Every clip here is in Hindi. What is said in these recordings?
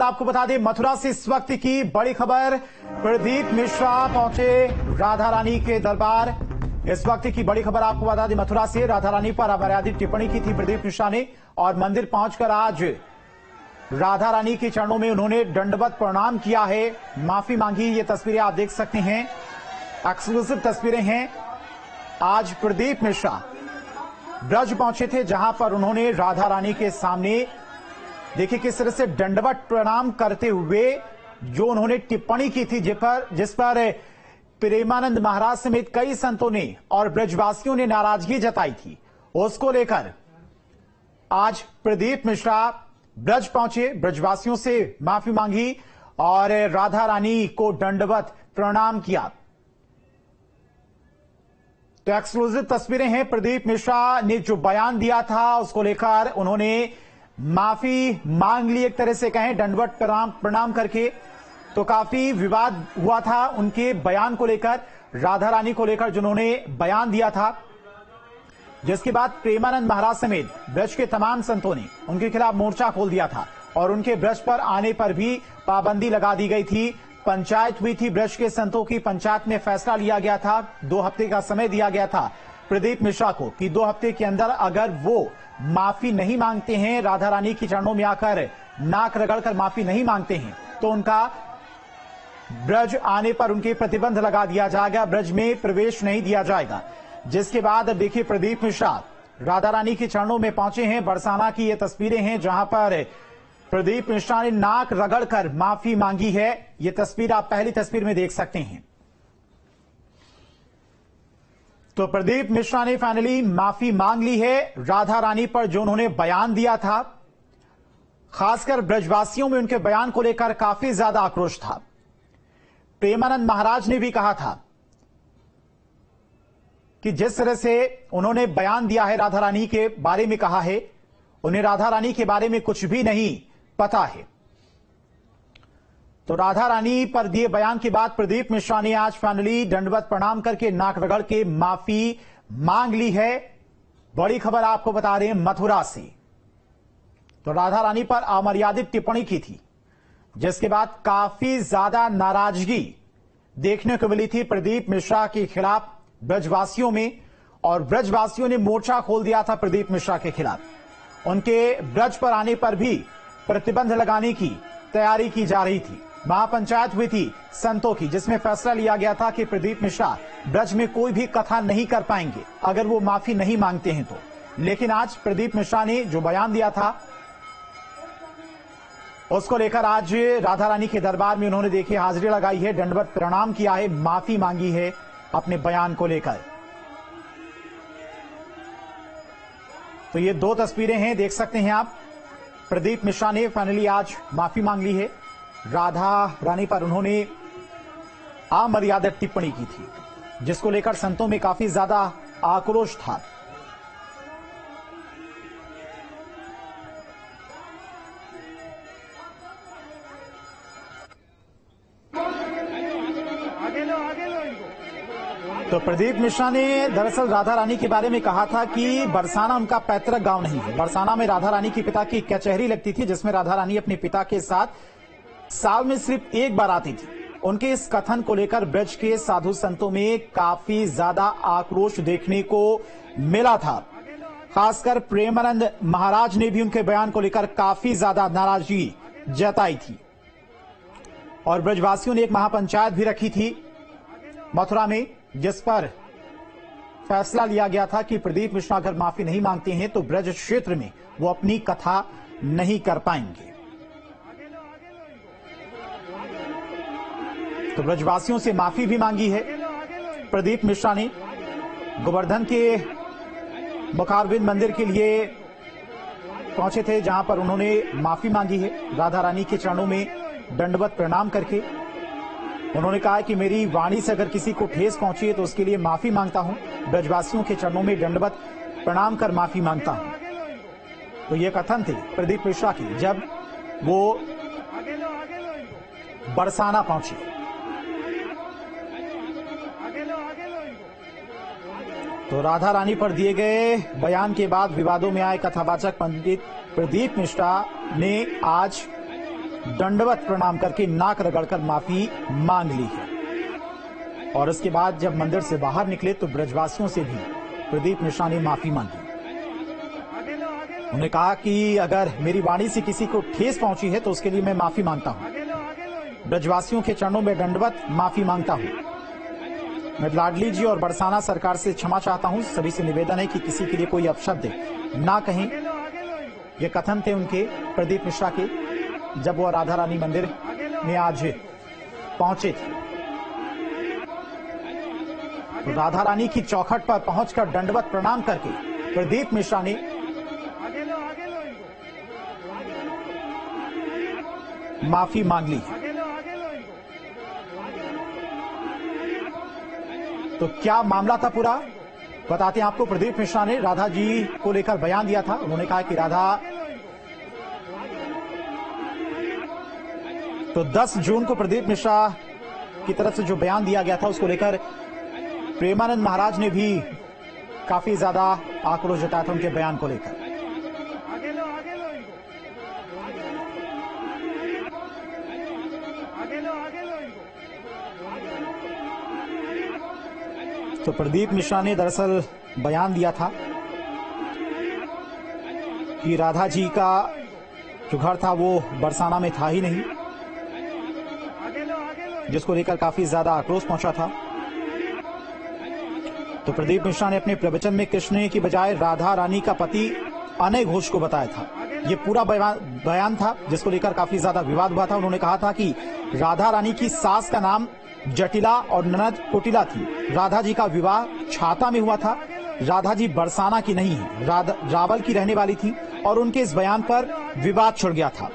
आपको बता दें मथुरा से इस वक्त की बड़ी खबर। प्रदीप मिश्रा पहुंचे राधा रानी के दरबार। इस वक्त की बड़ी खबर आपको बता दें मथुरा से राधा रानी पर अमर्यादित टिप्पणी की थी प्रदीप मिश्रा ने और मंदिर पहुंचकर आज राधा रानी के चरणों में उन्होंने दंडवत प्रणाम किया है, माफी मांगी। ये तस्वीरें आप देख सकते हैं, एक्सक्लूसिव तस्वीरें हैं। आज प्रदीप मिश्रा ब्रज पहुंचे थे जहां पर उन्होंने राधा रानी के सामने देखिए किस तरह से दंडवत प्रणाम करते हुए जो उन्होंने टिप्पणी की थी जिस पर प्रेमानंद महाराज समेत कई संतों ने और ब्रजवासियों ने नाराजगी जताई थी, उसको लेकर आज प्रदीप मिश्रा ब्रज पहुंचे, ब्रजवासियों से माफी मांगी और राधा रानी को दंडवत प्रणाम किया। तो एक्सक्लूसिव तस्वीरें हैं। प्रदीप मिश्रा ने जो बयान दिया था उसको लेकर उन्होंने माफी मांग ली, एक तरह से कहें दंडवत प्रणाम करके। तो काफी विवाद हुआ था उनके बयान को लेकर, राधा रानी को लेकर जिन्होंने बयान दिया था, जिसके बाद प्रेमानंद महाराज समेत ब्रज के तमाम संतों ने उनके खिलाफ मोर्चा खोल दिया था और उनके ब्रज पर आने पर भी पाबंदी लगा दी गई थी। पंचायत हुई थी ब्रज के संतों की, पंचायत में फैसला लिया गया था, 2 हफ्ते का समय दिया गया था प्रदीप मिश्रा को कि 2 हफ्ते के अंदर अगर वो माफी नहीं मांगते हैं, राधा रानी के चरणों में आकर नाक रगड़कर माफी नहीं मांगते हैं, तो उनका ब्रज आने पर उनके प्रतिबंध लगा दिया जाएगा, ब्रज में प्रवेश नहीं दिया जाएगा। जिसके बाद अब देखिए प्रदीप मिश्रा राधा रानी के चरणों में पहुंचे हैं। बरसाना की ये तस्वीरें हैं जहां पर प्रदीप मिश्रा ने नाक रगड़कर माफी मांगी है। ये तस्वीर आप पहली तस्वीर में देख सकते हैं। तो प्रदीप मिश्रा ने फाइनली माफी मांग ली है राधा रानी पर जो उन्होंने बयान दिया था। खासकर ब्रजवासियों में उनके बयान को लेकर काफी ज्यादा आक्रोश था। प्रेमानंद महाराज ने भी कहा था कि जिस तरह से उन्होंने बयान दिया है राधा रानी के बारे में, कहा है उन्हें राधा रानी के बारे में कुछ भी नहीं पता है। तो राधा रानी पर दिए बयान के बाद प्रदीप मिश्रा ने आज फाइनली दंडवत प्रणाम करके नाक रगड़ के माफी मांग ली है। बड़ी खबर आपको बता रहे हैं मथुरा से। तो राधा रानी पर अमर्यादित टिप्पणी की थी, जिसके बाद काफी ज्यादा नाराजगी देखने को मिली थी प्रदीप मिश्रा के खिलाफ ब्रजवासियों में, और ब्रजवासियों ने मोर्चा खोल दिया था प्रदीप मिश्रा के खिलाफ। उनके ब्रज पर आने पर भी प्रतिबंध लगाने की तैयारी की जा रही थी। महापंचायत हुई थी संतों की, जिसमें फैसला लिया गया था कि प्रदीप मिश्रा ब्रज में कोई भी कथा नहीं कर पाएंगे अगर वो माफी नहीं मांगते हैं तो। लेकिन आज प्रदीप मिश्रा ने जो बयान दिया था उसको लेकर आज राधा रानी के दरबार में उन्होंने देखिए हाजिरी लगाई है, दंडवत प्रणाम किया है, माफी मांगी है अपने बयान को लेकर। तो ये 2 तस्वीरें हैं, देख सकते हैं आप। प्रदीप मिश्रा ने फाइनली आज माफी मांग ली है। राधा रानी पर उन्होंने अमर्यादित टिप्पणी की थी, जिसको लेकर संतों में काफी ज्यादा आक्रोश था। तो प्रदीप मिश्रा ने दरअसल राधा रानी के बारे में कहा था कि बरसाना उनका पैतृक गांव नहीं है। बरसाना में राधा रानी के पिता की कचहरी लगती थी, जिसमें राधा रानी अपने पिता के साथ साल में सिर्फ एक बार आती थी। उनके इस कथन को लेकर ब्रज के साधु संतों में काफी ज्यादा आक्रोश देखने को मिला था। खासकर प्रेमानंद महाराज ने भी उनके बयान को लेकर काफी ज्यादा नाराजगी जताई थी। और ब्रजवासियों ने एक महापंचायत भी रखी थी मथुरा में, जिस पर फैसला लिया गया था कि प्रदीप मिश्रा अगर माफी नहीं मांगते हैं तो ब्रज क्षेत्र में वो अपनी कथा नहीं कर पाएंगे। तो ब्रजवासियों से माफी भी मांगी है प्रदीप मिश्रा ने। गोवर्धन के मुखारविंद मंदिर के लिए पहुंचे थे, जहां पर उन्होंने माफी मांगी है राधा रानी के चरणों में दंडवत प्रणाम करके। उन्होंने कहा कि मेरी वाणी से अगर किसी को ठेस पहुंची है तो उसके लिए माफी मांगता हूं, ब्रजवासियों के चरणों में दंडवत प्रणाम कर माफी मांगता हूं। तो ये कथन थे प्रदीप मिश्रा की जब वो बरसाना पहुंचे। तो राधा रानी पर दिए गए बयान के बाद विवादों में आए कथावाचक पंडित प्रदीप मिश्रा ने आज दंडवत प्रणाम करके नाक रगड़कर माफी मांग ली है। और उसके बाद जब मंदिर से बाहर निकले तो ब्रजवासियों से भी प्रदीप मिश्रा ने माफी मांगी। उन्होंने कहा कि अगर मेरी वाणी से किसी को ठेस पहुंची है तो उसके लिए मैं माफी मांगता हूं। ब्रजवासियों के चरणों में दंडवत माफी मांगता हूं। मैं लाडली जी और बरसाना सरकार से क्षमा चाहता हूं। सभी से निवेदन है कि किसी के लिए कोई अपशब्द ना कहें। ये कथन थे उनके प्रदीप मिश्रा के जब वो राधा रानी मंदिर में आज पहुंचे थे। तो राधा रानी की चौखट पर पहुंचकर दंडवत प्रणाम करके प्रदीप मिश्रा ने माफी मांग ली। तो क्या मामला था पूरा बताते हैं आपको। प्रदीप मिश्रा ने राधा जी को लेकर बयान दिया था। उन्होंने कहा कि राधा तो 10 जून को प्रदीप मिश्रा की तरफ से जो बयान दिया गया था उसको लेकर प्रेमानंद महाराज ने भी काफी ज्यादा आक्रोश जताया था उनके बयान को लेकर। तो प्रदीप मिश्रा ने दरअसल बयान दिया था कि राधा जी का जो घर था वो बरसाना में था ही नहीं, जिसको लेकर काफी ज्यादा आक्रोश पहुंचा था। तो प्रदीप मिश्रा ने अपने प्रवचन में कृष्ण की बजाय राधा रानी का पति अनय घोष को बताया था। ये पूरा बयान था जिसको लेकर काफी ज्यादा विवाद हुआ था। उन्होंने कहा था कि राधा रानी की सास का नाम जटिला और ननद कुटिला थी। राधा जी का विवाह छाता में हुआ था। राधा जी बरसाना की नहीं है, रावल की रहने वाली थी। और उनके इस बयान पर विवाद छिड़ गया था,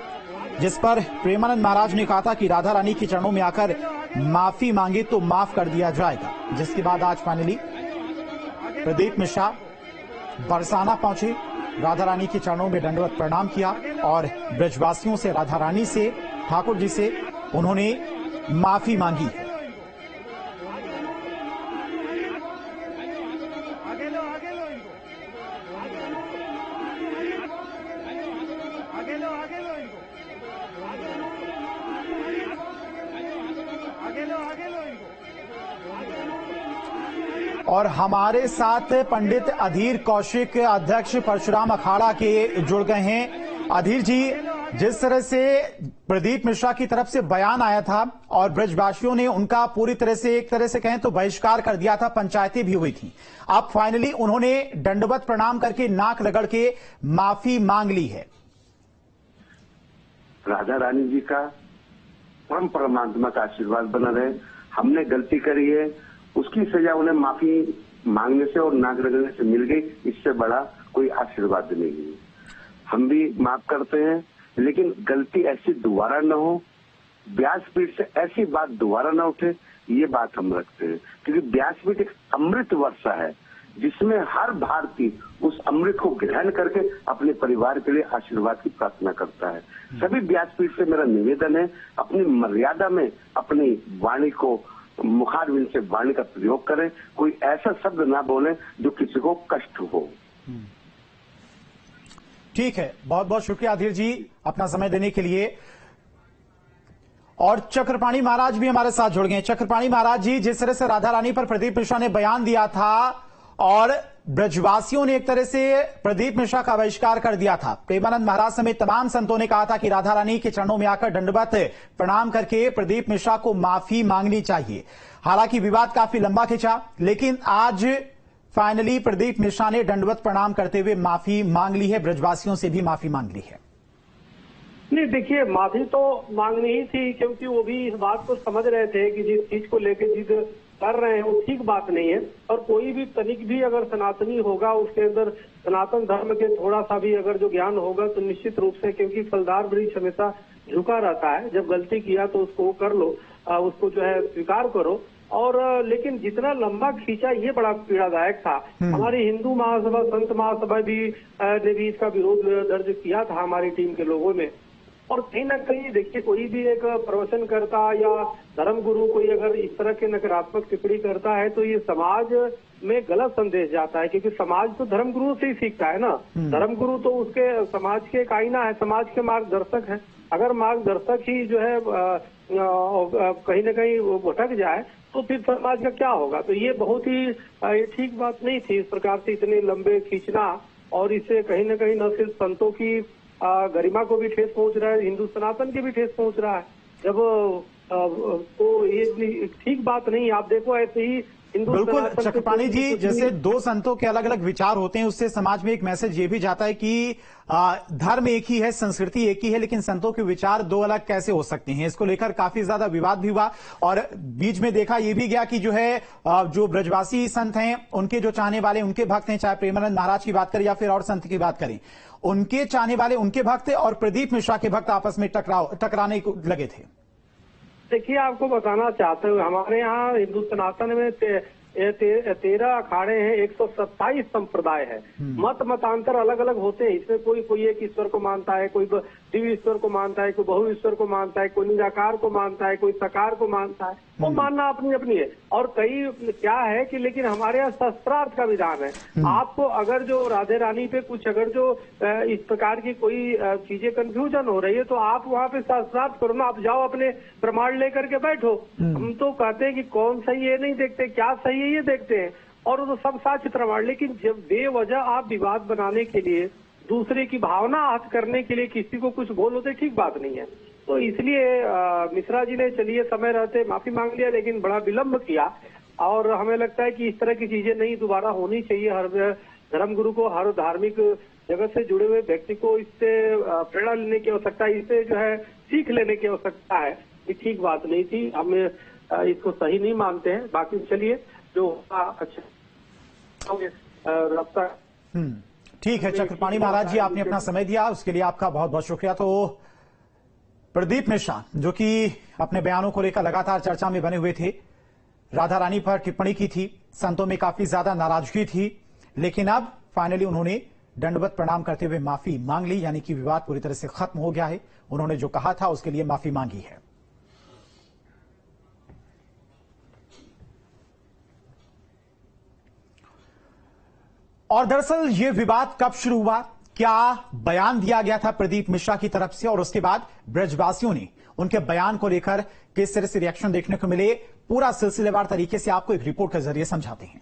जिस पर प्रेमानंद महाराज ने कहा था कि राधा रानी के चरणों में आकर माफी मांगे तो माफ कर दिया जाएगा। जिसके बाद आज फाइनली प्रदीप मिश्रा बरसाना पहुंचे, राधा रानी के चरणों में दंडवत प्रणाम किया और ब्रजवासियों से, राधा रानी से, ठाकुर जी से उन्होंने माफी मांगी है। और हमारे साथ पंडित अधीर कौशिक, अध्यक्ष परशुराम अखाड़ा के जुड़ गए हैं। अधीर जी, जिस तरह से प्रदीप मिश्रा की तरफ से बयान आया था और ब्रजवासियों ने उनका पूरी तरह से, एक तरह से कहें तो बहिष्कार कर दिया था, पंचायतें भी हुई थी, अब फाइनली उन्होंने दंडवत प्रणाम करके नाक रगड़ के माफी मांग ली है। राधा रानी जी का परम परमात्मा का आशीर्वाद बना रहे। हमने गलती करी है, उसकी सजा उन्हें माफी मांगने से और नाक रगड़ने से मिल गई। इससे बड़ा कोई आशीर्वाद नहीं है। हम भी माफ करते हैं, लेकिन गलती ऐसी दोबारा न हो, व्यासपीठ से ऐसी बात दोबारा न उठे, ये बात हम रखते हैं। क्योंकि व्यासपीठ एक अमृत वर्षा है जिसमें हर भारतीय उस अमृत को ग्रहण करके अपने परिवार के लिए आशीर्वाद की प्रार्थना करता है। सभी व्यासपीठ से मेरा निवेदन है, अपनी मर्यादा में अपनी वाणी को, मुखारविंद से वाणी का प्रयोग करें। कोई ऐसा शब्द ना बोले जो किसी को कष्ट हो। ठीक है, बहुत बहुत शुक्रिया अधीर जी अपना समय देने के लिए। और चक्रपाणी महाराज भी हमारे साथ जुड़ गए। चक्रपाणी महाराज जी, जिस तरह से राधा रानी पर प्रदीप मिश्रा ने बयान दिया था और ब्रजवासियों ने एक तरह से प्रदीप मिश्रा का बहिष्कार कर दिया था, प्रेमानंद महाराज समेत तमाम संतों ने कहा था कि राधा रानी के चरणों में आकर दंडवत प्रणाम करके प्रदीप मिश्रा को माफी मांगनी चाहिए। हालांकि विवाद काफी लंबा खिंचा, लेकिन आज फाइनली प्रदीप मिश्रा ने दंडवत प्रणाम करते हुए माफी मांग ली है, ब्रजवासियों से भी माफी मांग ली है। नहीं, देखिए, माफी तो मांगनी ही थी, क्योंकि वो भी इस बात को समझ रहे थे कि जिस चीज को लेकर जिद कर रहे हैं वो ठीक बात नहीं है। और कोई भी तनिक भी अगर सनातनी होगा, उसके अंदर सनातन धर्म के थोड़ा सा भी अगर जो ज्ञान होगा तो निश्चित रूप से, क्योंकि फलदार वृक्ष हमेशा झुका रहता है, जब गलती किया तो उसको कर लो, उसको जो है स्वीकार करो। और लेकिन जितना लंबा खींचा ये बड़ा पीड़ादायक था। हमारी हिंदू महासभा, संत महासभा ने भी इसका विरोध दर्ज किया था हमारी टीम के लोगों में। और कहीं ना कहीं देखिए, कोई भी एक प्रवचन करता या धर्मगुरु कोई अगर इस तरह के नकारात्मक टिप्पणी करता है तो ये समाज में गलत संदेश जाता है, क्योंकि समाज तो धर्मगुरु से ही सीखता है ना। धर्मगुरु तो उसके समाज के एक आईना है, समाज के मार्गदर्शक है। अगर मार्गदर्शक ही जो है कहीं न कहीं भटक जाए तो फिर समाज का क्या होगा। तो ये बहुत ही ठीक बात नहीं थी इस प्रकार से इतने लंबे खींचना, और इससे कहीं न कहीं न सिर्फ संतों की गरिमा को भी ठेस पहुंच रहा है, हिंदू सनातन के भी ठेस पहुंच रहा है। जब तो ये ठीक बात नहीं। आप देखो ऐसे ही बिल्कुल चक्रपाणी जी, जैसे दो संतों के अलग अलग विचार होते हैं, उससे समाज में एक मैसेज ये भी जाता है कि धर्म एक ही है, संस्कृति एक ही है, लेकिन संतों के विचार दो अलग कैसे हो सकते हैं। इसको लेकर काफी ज्यादा विवाद भी हुआ, और बीच में देखा यह भी गया कि जो है जो ब्रजवासी संत हैं, उनके जो चाहने वाले, उनके भक्त हैं, चाहे प्रेमानंद महाराज की बात करें या फिर और संत की बात करें, उनके चाहने वाले उनके भक्त थे और प्रदीप मिश्रा के भक्त आपस में टकराने को लगे थे। देखिए, आपको बताना चाहते हुए, हमारे यहाँ हिंदू सनातन में 13 अखाड़े हैं, 127 संप्रदाय है। मतांतर अलग अलग होते हैं। इसमें कोई एक ईश्वर को मानता है, कोई दिव्य ईश्वर को मानता है, कोई बहु ईश्वर को मानता है, कोई निराकार को मानता है, कोई साकार को मानता है। वो मानना अपनी अपनी है। और कई क्या है कि लेकिन हमारे यहाँ शस्त्रार्थ का विधान है। आपको अगर जो राधे रानी पे कुछ अगर जो इस प्रकार की कोई चीजें कंफ्यूजन हो रही है तो आप वहाँ पे शस्त्रार्थ करो ना, आप जाओ अपने प्रमाण लेकर के बैठो। हम तो कहते हैं कि कौन सही है नहीं देखते, क्या सही है ये देखते हैं, और वो तो सब साक्ष्य प्रमाण। लेकिन जब बेवजह आप विवाद बनाने के लिए, दूसरे की भावना आहत करने के लिए किसी को कुछ बोलो तो ठीक बात नहीं है। तो इसलिए मिश्रा जी ने चलिए समय रहते माफी मांग लिया, लेकिन बड़ा विलंब किया। और हमें लगता है कि इस तरह की चीजें नहीं दोबारा होनी चाहिए। हर धर्मगुरु को, हर धार्मिक जगत से जुड़े हुए व्यक्ति को इससे प्रेरणा लेने की आवश्यकता है, इससे जो है सीख लेने की आवश्यकता है। ये ठीक बात नहीं थी, हम इसको सही नहीं मानते हैं। बाकी चलिए जो अच्छा रफ्तार। ठीक है चक्रपाणी महाराज जी, आपने अपना समय दिया, उसके लिए आपका बहुत बहुत शुक्रिया। तो प्रदीप मिश्रा जो कि अपने बयानों को लेकर लगातार चर्चा में बने हुए थे, राधा रानी पर टिप्पणी की थी, संतों में काफी ज्यादा नाराजगी थी, लेकिन अब फाइनली उन्होंने दंडवत प्रणाम करते हुए माफी मांग ली, यानी कि विवाद पूरी तरह से खत्म हो गया है। उन्होंने जो कहा था उसके लिए माफी मांगी है। और दरअसल ये विवाद कब शुरू हुआ, क्या बयान दिया गया था प्रदीप मिश्रा की तरफ से, और उसके बाद ब्रजवासियों ने उनके बयान को लेकर किस तरह से रिएक्शन देखने को मिले, पूरा सिलसिलेवार तरीके से आपको एक रिपोर्ट के जरिए समझाते हैं।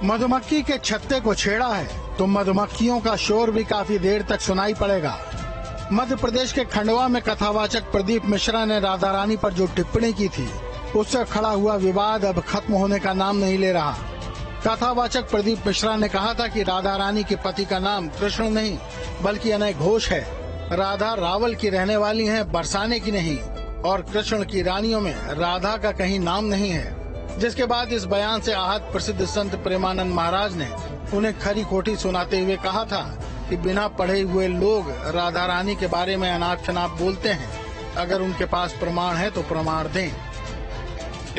मधुमक्खी के छत्ते को छेड़ा है तो मधुमक्खियों का शोर भी काफी देर तक सुनाई पड़ेगा। मध्य प्रदेश के खंडवा में कथावाचक प्रदीप मिश्रा ने राधा रानी पर जो टिप्पणी की थी, उससे खड़ा हुआ विवाद अब खत्म होने का नाम नहीं ले रहा। कथावाचक प्रदीप मिश्रा ने कहा था कि राधा रानी के पति का नाम कृष्ण नहीं बल्कि अनय घोष है। राधा रावल की रहने वाली है, बरसाने की नहीं, और कृष्ण की रानियों में राधा का कहीं नाम नहीं है। जिसके बाद इस बयान से आहत प्रसिद्ध संत प्रेमानंद महाराज ने उन्हें खरी खोटी सुनाते हुए कहा था कि बिना पढ़े हुए लोग राधा रानी के बारे में अनाप शनाप बोलते हैं। अगर उनके पास प्रमाण है तो प्रमाण दें।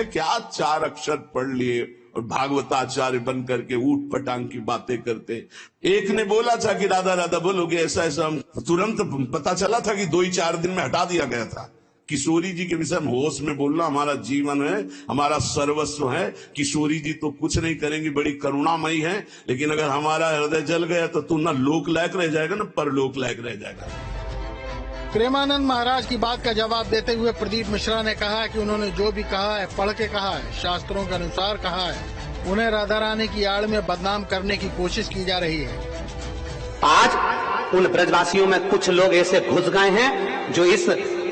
क्या 4 अक्षर पढ़ लिए और भागवताचार्य बन करके ऊट पटांग की बातें करते। एक ने बोला था कि राधा राधा बोलोगे, ऐसा ऐसा, तुरंत पता चला था कि 2-4 दिन में हटा दिया गया था। किशोरी जी के विषय में होश में बोलना हमारा जीवन है, हमारा सर्वस्व है। किशोरी जी तो कुछ नहीं करेंगी, बड़ी करुणामयी है, लेकिन अगर हमारा हृदय जल गया तो तू ना लोक लायक रह जाएगा ना परलोक लायक रह जाएगा। प्रेमानंद महाराज की बात का जवाब देते हुए प्रदीप मिश्रा ने कहा कि उन्होंने जो भी कहा है पढ़ के कहा है, शास्त्रों के अनुसार कहा है। उन्हें राधा रानी की आड़ में बदनाम करने की कोशिश की जा रही है। आज उन ब्रजवासियों में कुछ लोग ऐसे घुस गए हैं जो इस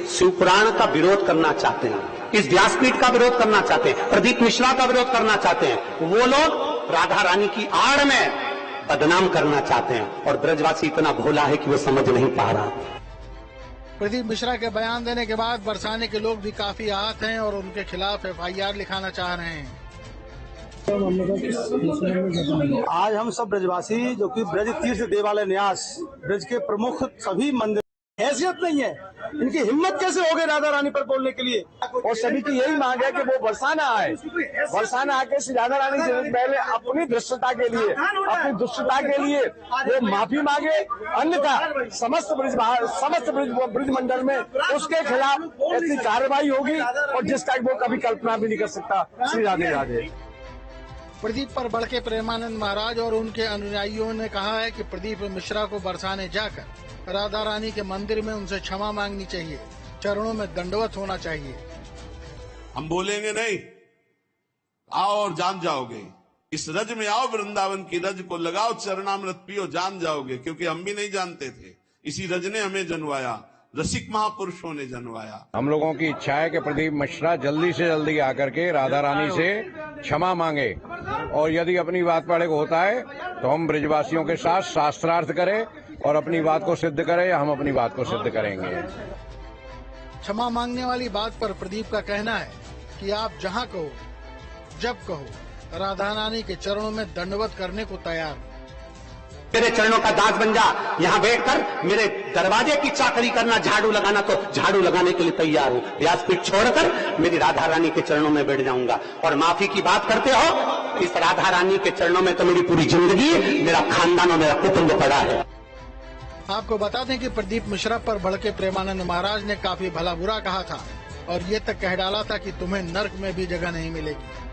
शिवपुराण का विरोध करना चाहते हैं, इस व्यासपीठ का विरोध करना चाहते हैं, प्रदीप मिश्रा का विरोध करना चाहते हैं। वो लोग राधा रानी की आड़ में बदनाम करना चाहते हैं, और ब्रजवासी इतना भोला है कि वो समझ नहीं पा रहा। प्रदीप मिश्रा के बयान देने के बाद बरसाने के लोग भी काफी आहत हैं और उनके खिलाफ FIR लिखाना चाह रहे हैं। आज हम सब ब्रजवासी जो कि ब्रज तीर्थ देवालय न्यास ब्रज के प्रमुख सभी मंदिर हैसियत नहीं है, इनकी हिम्मत कैसे हो गई राधा रानी पर बोलने के लिए। और सभी की यही मांग है कि वो बरसाना आए, बरसाना आके श्री राधा रानी से पहले अपनी दुष्टता के लिए, अपनी दुष्टता के लिए वो माफी मांगे, अन्यथा समस्त ब्रिज मंडल में उसके खिलाफ ऐसी कार्रवाई होगी और जिसका वो कभी कल्पना भी नहीं कर सकता। श्री राधे राधे। प्रदीप पर भड़के प्रेमानंद महाराज और उनके अनुयायियों ने कहा है कि प्रदीप मिश्रा को बरसाने जाकर राधा रानी के मंदिर में उनसे क्षमा मांगनी चाहिए, चरणों में दंडवत होना चाहिए। हम बोलेंगे नहीं, आओ और जान जाओगे। इस रज में आओ, वृंदावन की रज को लगाओ, चरणामृत पियो, जान जाओगे। क्योंकि हम भी नहीं जानते थे, इसी रज ने हमें जन्माया, रसिक महापुरुषों ने जन्माया। हम लोगों की इच्छा है कि प्रदीप मिश्रा जल्दी से जल्दी आकर के राधा रानी से क्षमा मांगे, और यदि अपनी बात पड़े को होता है तो हम ब्रिजवासियों के साथ शास्त्रार्थ करें और अपनी बात को सिद्ध करें, या हम अपनी बात को सिद्ध करेंगे। क्षमा मांगने वाली बात पर प्रदीप का कहना है कि आप जहां कहो, जब कहो, राधा रानी के चरणों में दंडवत करने को तैयार। मेरे चरणों का दास बन जा, यहाँ बैठकर मेरे दरवाजे की चाकरी करना, झाड़ू लगाना तो झाड़ू लगाने के लिए तैयार हूँ। व्यासपीठ छोड़कर मेरी राधा रानी के चरणों में बैठ जाऊंगा। और माफी की बात करते हो, इस राधा रानी के चरणों में तो मेरी पूरी जिंदगी, मेरा खानदान और मेरा कुटुंब पड़ा है। आपको बता दें कि प्रदीप मिश्रा पर भड़के प्रेमानंद महाराज ने काफी भला बुरा कहा था और ये तक कह डाला था कि तुम्हें नर्क में भी जगह नहीं मिलेगी।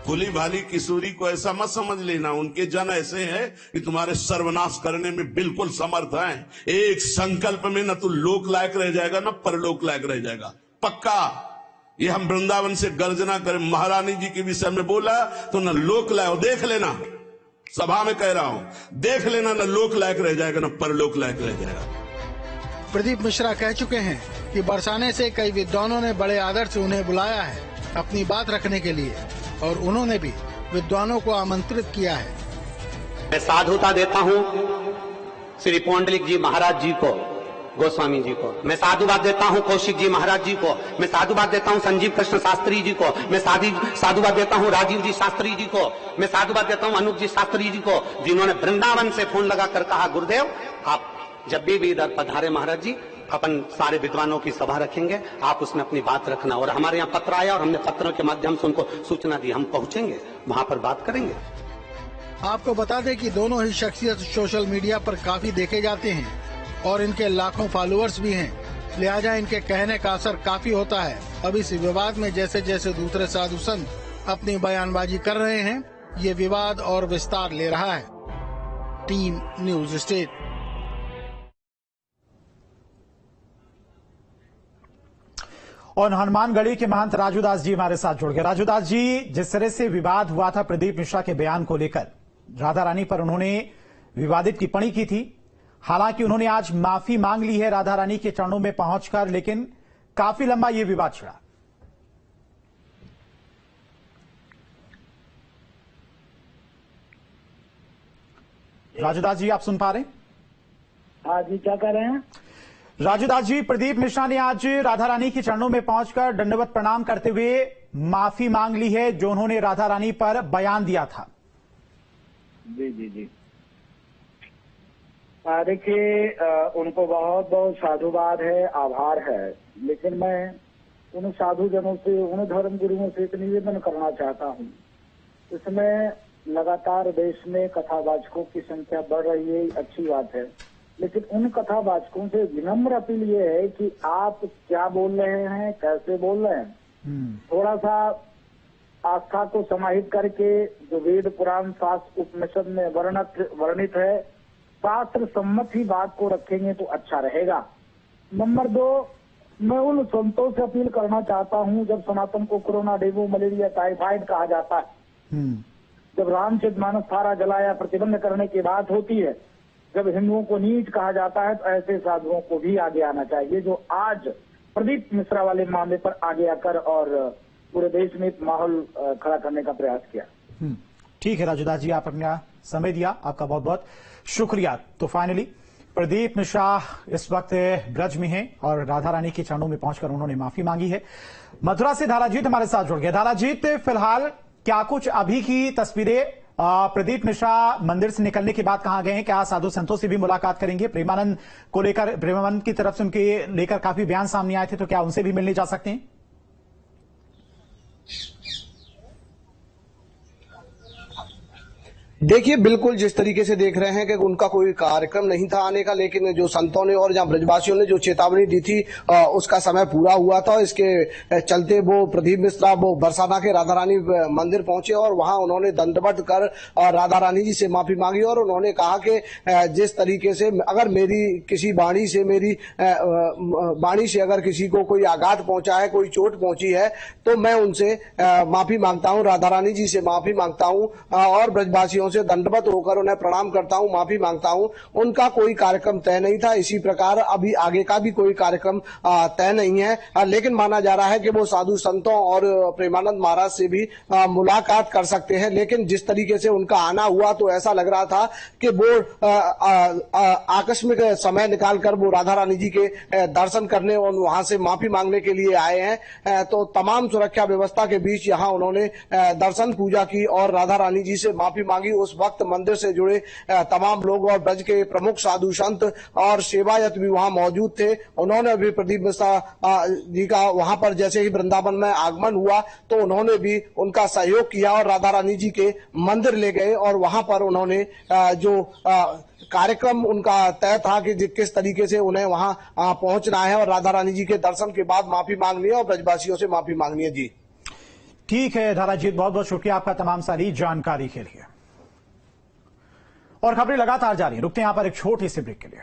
भोली भाली किशोरी को ऐसा मत समझ लेना, उनके जन ऐसे हैं कि तुम्हारे सर्वनाश करने में बिल्कुल समर्थ हैं। एक संकल्प में न तो लोक लायक रह जाएगा न परलोक लायक रह जाएगा, पक्का। ये हम वृंदावन से गर्जना करें, महारानी जी के विषय में बोला तो न लोक लायक, देख लेना, सभा में कह रहा हूं, देख लेना, न लोक लायक रह जाएगा न परलोक लायक रह जाएगा। प्रदीप मिश्रा कह चुके हैं कि बरसाने से कई विद्वानों ने बड़े आदर से उन्हें बुलाया है अपनी बात रखने के लिए, और उन्होंने भी विद्वानों को आमंत्रित किया है। मैं साधुता देता हूँ श्री पौंडलिक जी महाराज जी को, गोस्वामी जी को। मैं साधुवाद देता हूँ कौशिक जी महाराज जी को। मैं साधुवाद देता हूँ संजीव कृष्ण शास्त्री जी को। मैं साधुवाद देता हूँ राजीव जी शास्त्री जी को। मैं साधुवाद देता हूँ अनूप जी शास्त्री जी को, जिन्होंने वृंदावन से फोन लगाकर कहा, गुरुदेव आप जब भी इधर पधारे महाराज जी, अपन सारे विद्वानों की सभा रखेंगे, आप उसमें अपनी बात रखना। और हमारे यहाँ पत्र आया और हमने पत्रों के माध्यम से उनको सूचना दी, हम पहुंचेंगे, वहां पर बात करेंगे। आपको बता दें कि दोनों ही शख्सियत सोशल मीडिया पर काफी देखे जाते हैं और इनके लाखों फॉलोअर्स भी हैं, लिहाजा इनके कहने का असर काफी होता है। अब इस विवाद में जैसे जैसे दूसरे साधु संत अपनी बयानबाजी कर रहे हैं, ये विवाद और विस्तार ले रहा है। Team news state. और हनुमानगढ़ी के महंत राजूदास जी हमारे साथ जुड़ गए। राजूदास जी, जिस तरह से विवाद हुआ था प्रदीप मिश्रा के बयान को लेकर, राधा रानी पर उन्होंने विवादित टिप्पणी की थी, हालांकि उन्होंने आज माफी मांग ली है राधा रानी के चरणों में पहुंचकर, लेकिन काफी लंबा ये विवाद छिड़ा। राजूदास जी, आप सुन पा रहे हैं? हाँ जी, क्या कह रहे हैं? राजूदास जी, प्रदीप मिश्रा ने आज राधा रानी के चरणों में पहुंचकर दंडवत प्रणाम करते हुए माफी मांग ली है, जो उन्होंने राधा रानी पर बयान दिया था। जी जी जी, देखिए, उनको बहुत बहुत साधुवाद है, आभार है, लेकिन मैं उन साधुजनों से, उन धर्म गुरुओं से एक निवेदन करना चाहता हूँ। इसमें लगातार देश में कथावाचकों की संख्या बढ़ रही है, अच्छी बात है, लेकिन उन कथावाचकों से विनम्र अपील ये है कि आप क्या बोल रहे हैं, कैसे बोल रहे हैं, थोड़ा सा आस्था को समाहित करके, जो वेद पुराण शास्त्र उपनिषद में वर्णित है, शास्त्र सम्मत ही बात को रखेंगे तो अच्छा रहेगा। नंबर 2, मैं उन संतों से अपील करना चाहता हूं, जब सनातन को कोरोना, डेंगू, मलेरिया, टाइफाइड कहा जाता है, जब रामचरितमानस सारा जलाया प्रतिबंध करने की बात होती है, जब हिंदुओं को नीच कहा जाता है, तो ऐसे साधुओं को भी आगे आना चाहिए, जो आज प्रदीप मिश्रा वाले मामले पर आगे आकर और पूरे देश में माहौल खड़ा करने का प्रयास किया। ठीक है राजूदास जी, आप अपना समय दिया, आपका बहुत बहुत शुक्रिया। तो फाइनली प्रदीप मिश्रा इस वक्त ब्रज में हैं और राधा रानी के चरणों में पहुंचकर उन्होंने माफी मांगी है। मथुरा से धाराजीत हमारे साथ जुड़ गए। धाराजीत, फिलहाल क्या कुछ अभी की तस्वीरें प्रदीप मिश्रा मंदिर से निकलने के बाद कहां गए हैं? क्या साधु संतों से भी मुलाकात करेंगे? प्रेमानंद को लेकर, प्रेमानंद की तरफ से उनके लेकर काफी बयान सामने आए थे, तो क्या उनसे भी मिलने जा सकते हैं? देखिए, बिल्कुल जिस तरीके से देख रहे हैं कि उनका कोई कार्यक्रम नहीं था आने का, लेकिन जो संतों ने और जहां ब्रजवासियों ने जो चेतावनी दी थी उसका समय पूरा हुआ था। इसके चलते वो प्रदीप मिश्रा वो बरसाना के राधा रानी मंदिर पहुंचे और वहां उन्होंने दंडवत कर राधा रानी जी से माफी मांगी और उन्होंने कहा कि जिस तरीके से अगर मेरी किसी वाणी से अगर किसी को कोई आघात पहुंचा है, कोई चोट पहुंची है, तो मैं उनसे माफी मांगता हूं, राधा रानी जी से माफी मांगता हूं और ब्रजवासियों से दंडवत होकर उन्हें प्रणाम करता हूं, माफी मांगता हूं। उनका कोई कार्यक्रम तय नहीं था। इसी प्रकार अभी आगे का भी कोई कार्यक्रम तय नहीं है, लेकिन माना जा रहा है कि वो साधु संतों और प्रेमानंद महाराज से भी मुलाकात कर सकते हैं। लेकिन जिस तरीके से उनका आना हुआ तो ऐसा लग रहा था कि वो आकस्मिक समय निकालकर वो राधा रानी जी के दर्शन करने और वहां से माफी मांगने के लिए आए हैं। तो तमाम सुरक्षा व्यवस्था के बीच यहाँ उन्होंने दर्शन पूजा की और राधा रानी जी से माफी मांगी। उस वक्त मंदिर से जुड़े तमाम लोग और ब्रज के प्रमुख साधु संत और सेवायत भी वहां मौजूद थे। उन्होंने भी प्रदीप मिश्रा जी का वहां पर जैसे ही वृंदावन में आगमन हुआ तो उन्होंने भी उनका सहयोग किया और राधा रानी जी के मंदिर ले गए और वहां पर उन्होंने जो कार्यक्रम उनका तय था कि किस तरीके से उन्हें वहां पहुंचना है और राधा रानी जी के दर्शन के बाद माफी मांगनी है और ब्रजवासियों से माफी मांगनी है। जी ठीक है धाराजीत, बहुत बहुत शुक्रिया आपका तमाम सारी जानकारी के लिए। और खबरें लगातार जारी, रुकते हैं यहां पर एक छोटी सी ब्रेक के लिए।